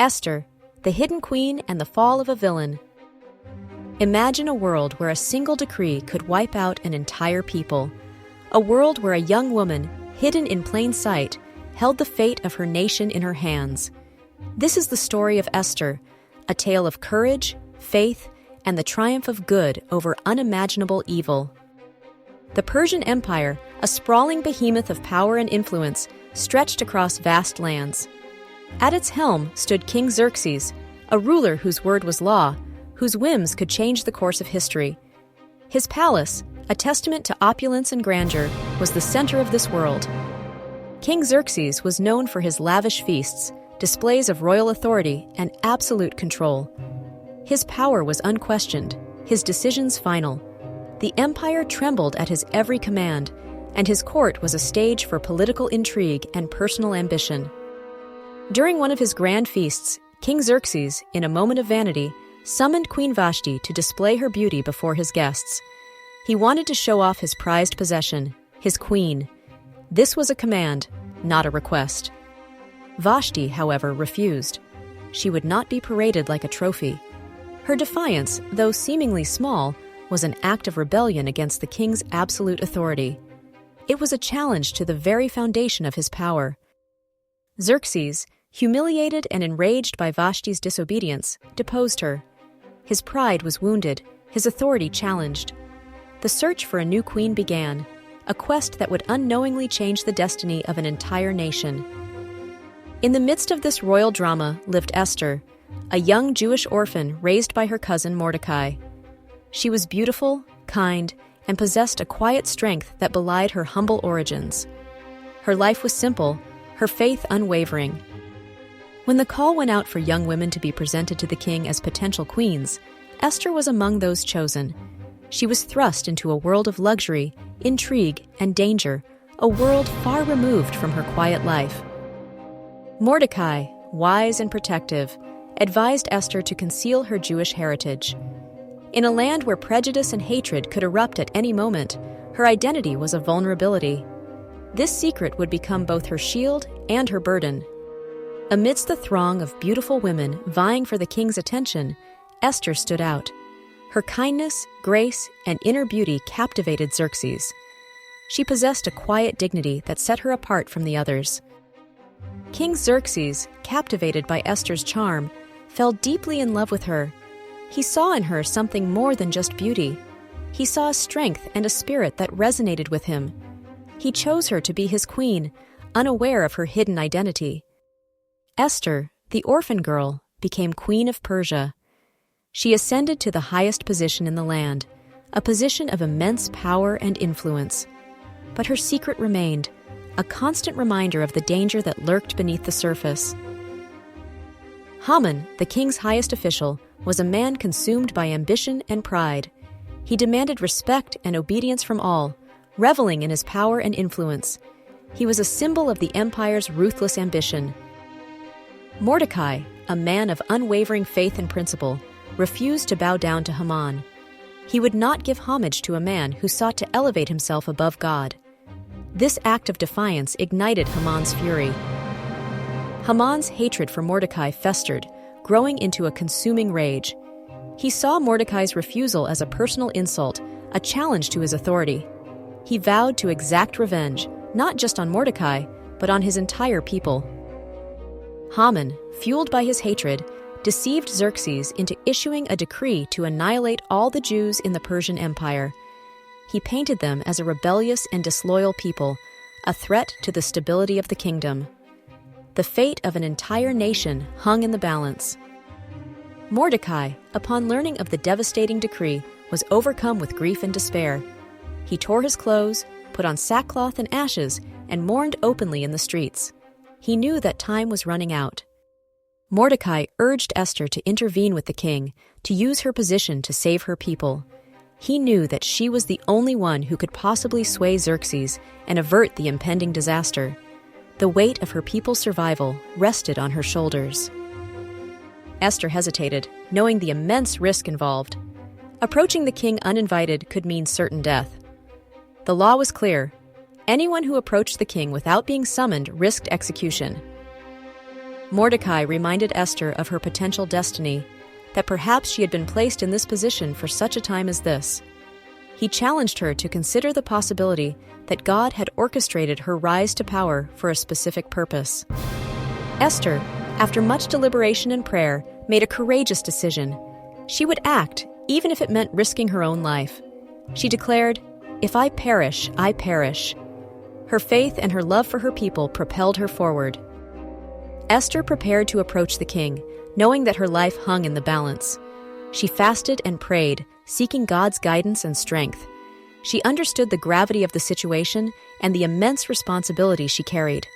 Esther, the hidden queen and the fall of a villain. Imagine a world where a single decree could wipe out an entire people. A world where a young woman, hidden in plain sight, held the fate of her nation in her hands. This is the story of Esther, a tale of courage, faith, and the triumph of good over unimaginable evil. The Persian Empire, a sprawling behemoth of power and influence, stretched across vast lands. At its helm stood King Xerxes, a ruler whose word was law, whose whims could change the course of history. His palace, a testament to opulence and grandeur, was the center of this world. King Xerxes was known for his lavish feasts, displays of royal authority, and absolute control. His power was unquestioned, his decisions final. The empire trembled at his every command, and his court was a stage for political intrigue and personal ambition. During one of his grand feasts, King Xerxes, in a moment of vanity, summoned Queen Vashti to display her beauty before his guests. He wanted to show off his prized possession, his queen. This was a command, not a request. Vashti, however, refused. She would not be paraded like a trophy. Her defiance, though seemingly small, was an act of rebellion against the king's absolute authority. It was a challenge to the very foundation of his power. Xerxes, humiliated and enraged by Vashti's disobedience, deposed her. His pride was wounded, his authority challenged. The search for a new queen began, a quest that would unknowingly change the destiny of an entire nation. In the midst of this royal drama lived Esther, a young Jewish orphan raised by her cousin Mordecai. She was beautiful, kind, and possessed a quiet strength that belied her humble origins. Her life was simple, her faith unwavering. When the call went out for young women to be presented to the king as potential queens, Esther was among those chosen. She was thrust into a world of luxury, intrigue, and danger, a world far removed from her quiet life. Mordecai, wise and protective, advised Esther to conceal her Jewish heritage. In a land where prejudice and hatred could erupt at any moment, her identity was a vulnerability. This secret would become both her shield and her burden. Amidst the throng of beautiful women vying for the king's attention, Esther stood out. Her kindness, grace, and inner beauty captivated Xerxes. She possessed a quiet dignity that set her apart from the others. King Xerxes, captivated by Esther's charm, fell deeply in love with her. He saw in her something more than just beauty. He saw a strength and a spirit that resonated with him. He chose her to be his queen, unaware of her hidden identity. Esther, the orphan girl, became Queen of Persia. She ascended to the highest position in the land, a position of immense power and influence. But her secret remained, a constant reminder of the danger that lurked beneath the surface. Haman, the king's highest official, was a man consumed by ambition and pride. He demanded respect and obedience from all, reveling in his power and influence. He was a symbol of the empire's ruthless ambition. Mordecai, a man of unwavering faith and principle, refused to bow down to Haman. He would not give homage to a man who sought to elevate himself above God. This act of defiance ignited Haman's fury. Haman's hatred for Mordecai festered, growing into a consuming rage. He saw Mordecai's refusal as a personal insult, a challenge to his authority. He vowed to exact revenge, not just on Mordecai, but on his entire people. Haman, fueled by his hatred, deceived Xerxes into issuing a decree to annihilate all the Jews in the Persian Empire. He painted them as a rebellious and disloyal people, a threat to the stability of the kingdom. The fate of an entire nation hung in the balance. Mordecai, upon learning of the devastating decree, was overcome with grief and despair. He tore his clothes, put on sackcloth and ashes, and mourned openly in the streets. He knew that time was running out. Mordecai urged Esther to intervene with the king, to use her position to save her people. He knew that she was the only one who could possibly sway Xerxes and avert the impending disaster. The weight of her people's survival rested on her shoulders. Esther hesitated, knowing the immense risk involved. Approaching the king uninvited could mean certain death. The law was clear. Anyone who approached the king without being summoned risked execution. Mordecai reminded Esther of her potential destiny, that perhaps she had been placed in this position for such a time as this. He challenged her to consider the possibility that God had orchestrated her rise to power for a specific purpose. Esther, after much deliberation and prayer, made a courageous decision. She would act, even if it meant risking her own life. She declared, "If I perish, I perish." Her faith and her love for her people propelled her forward. Esther prepared to approach the king, knowing that her life hung in the balance. She fasted and prayed, seeking God's guidance and strength. She understood the gravity of the situation and the immense responsibility she carried.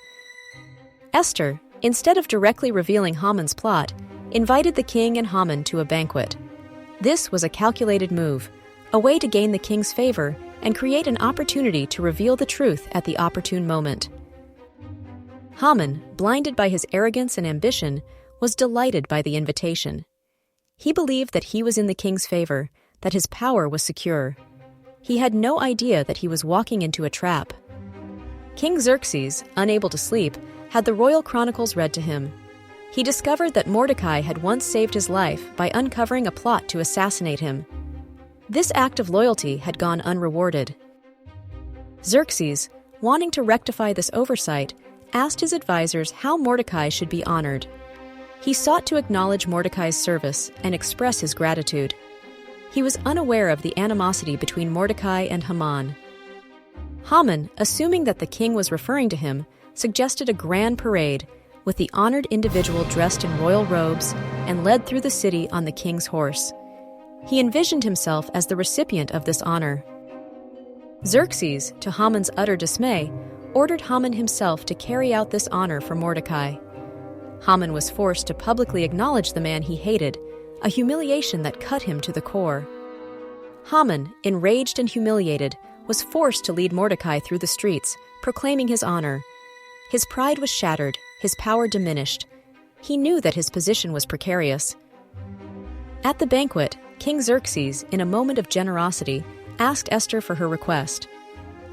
Esther, instead of directly revealing Haman's plot, invited the king and Haman to a banquet. This was a calculated move, a way to gain the king's favor and create an opportunity to reveal the truth at the opportune moment. Haman, blinded by his arrogance and ambition, was delighted by the invitation. He believed that he was in the king's favor, that his power was secure. He had no idea that he was walking into a trap. King Xerxes, unable to sleep, had the royal chronicles read to him. He discovered that Mordecai had once saved his life by uncovering a plot to assassinate him. This act of loyalty had gone unrewarded. Xerxes, wanting to rectify this oversight, asked his advisors how Mordecai should be honored. He sought to acknowledge Mordecai's service and express his gratitude. He was unaware of the animosity between Mordecai and Haman. Haman, assuming that the king was referring to him, suggested a grand parade, with the honored individual dressed in royal robes and led through the city on the king's horse. He envisioned himself as the recipient of this honor. Xerxes, to Haman's utter dismay, ordered Haman himself to carry out this honor for Mordecai. Haman was forced to publicly acknowledge the man he hated, a humiliation that cut him to the core. Haman, enraged and humiliated, was forced to lead Mordecai through the streets, proclaiming his honor. His pride was shattered, his power diminished. He knew that his position was precarious. At the banquet, King Xerxes, in a moment of generosity, asked Esther for her request.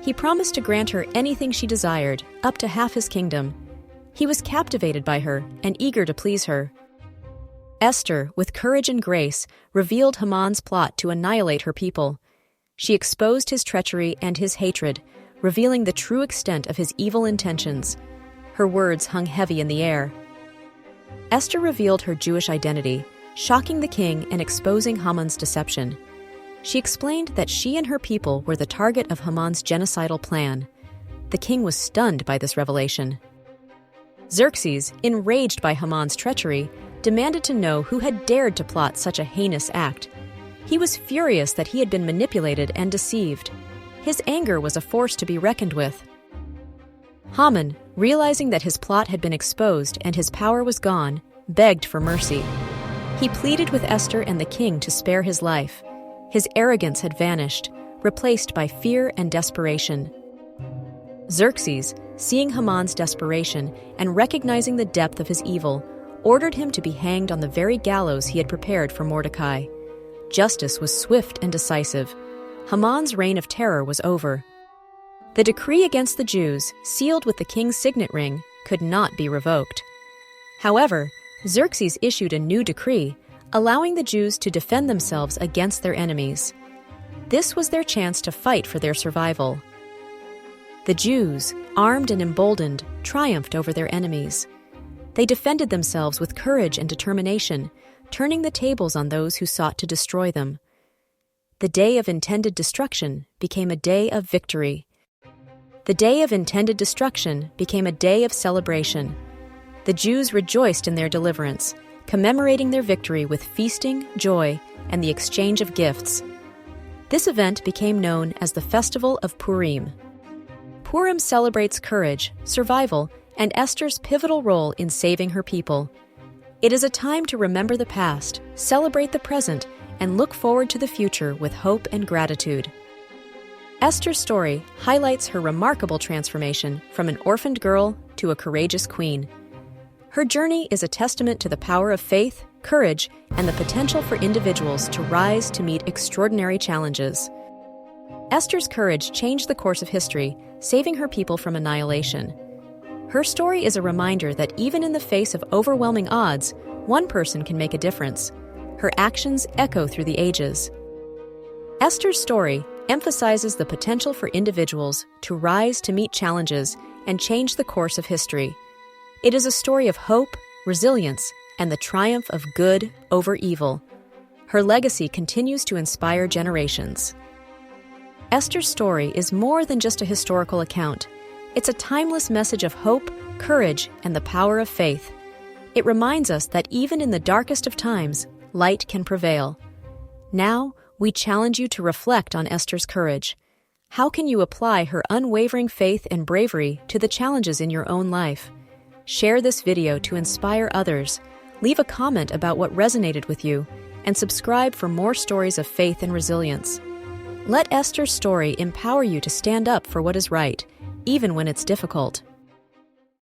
He promised to grant her anything she desired, up to half his kingdom. He was captivated by her and eager to please her. Esther, with courage and grace, revealed Haman's plot to annihilate her people. She exposed his treachery and his hatred, revealing the true extent of his evil intentions. Her words hung heavy in the air. Esther revealed her Jewish identity, shocking the king and exposing Haman's deception. She explained that she and her people were the target of Haman's genocidal plan. The king was stunned by this revelation. Xerxes, enraged by Haman's treachery, demanded to know who had dared to plot such a heinous act. He was furious that he had been manipulated and deceived. His anger was a force to be reckoned with. Haman, realizing that his plot had been exposed and his power was gone, begged for mercy. He pleaded with Esther and the king to spare his life. His arrogance had vanished, replaced by fear and desperation. Xerxes, seeing Haman's desperation and recognizing the depth of his evil, ordered him to be hanged on the very gallows he had prepared for Mordecai. Justice was swift and decisive. Haman's reign of terror was over. The decree against the Jews, sealed with the king's signet ring, could not be revoked. However, Xerxes issued a new decree, allowing the Jews to defend themselves against their enemies. This was their chance to fight for their survival. The Jews, armed and emboldened, triumphed over their enemies. They defended themselves with courage and determination, turning the tables on those who sought to destroy them. The day of intended destruction became a day of victory. The day of intended destruction became a day of celebration. The Jews rejoiced in their deliverance, commemorating their victory with feasting, joy, and the exchange of gifts. This event became known as the Festival of Purim. Purim celebrates courage, survival, and Esther's pivotal role in saving her people. It is a time to remember the past, celebrate the present, and look forward to the future with hope and gratitude. Esther's story highlights her remarkable transformation from an orphaned girl to a courageous queen. Her journey is a testament to the power of faith, courage, and the potential for individuals to rise to meet extraordinary challenges. Esther's courage changed the course of history, saving her people from annihilation. Her story is a reminder that even in the face of overwhelming odds, one person can make a difference. Her actions echo through the ages. Esther's story emphasizes the potential for individuals to rise to meet challenges and change the course of history. It is a story of hope, resilience, and the triumph of good over evil. Her legacy continues to inspire generations. Esther's story is more than just a historical account. It's a timeless message of hope, courage, and the power of faith. It reminds us that even in the darkest of times, light can prevail. Now, we challenge you to reflect on Esther's courage. How can you apply her unwavering faith and bravery to the challenges in your own life? Share this video to inspire others. Leave a comment about what resonated with you, and subscribe for more stories of faith and resilience. Let Esther's story empower you to stand up for what is right, even when it's difficult.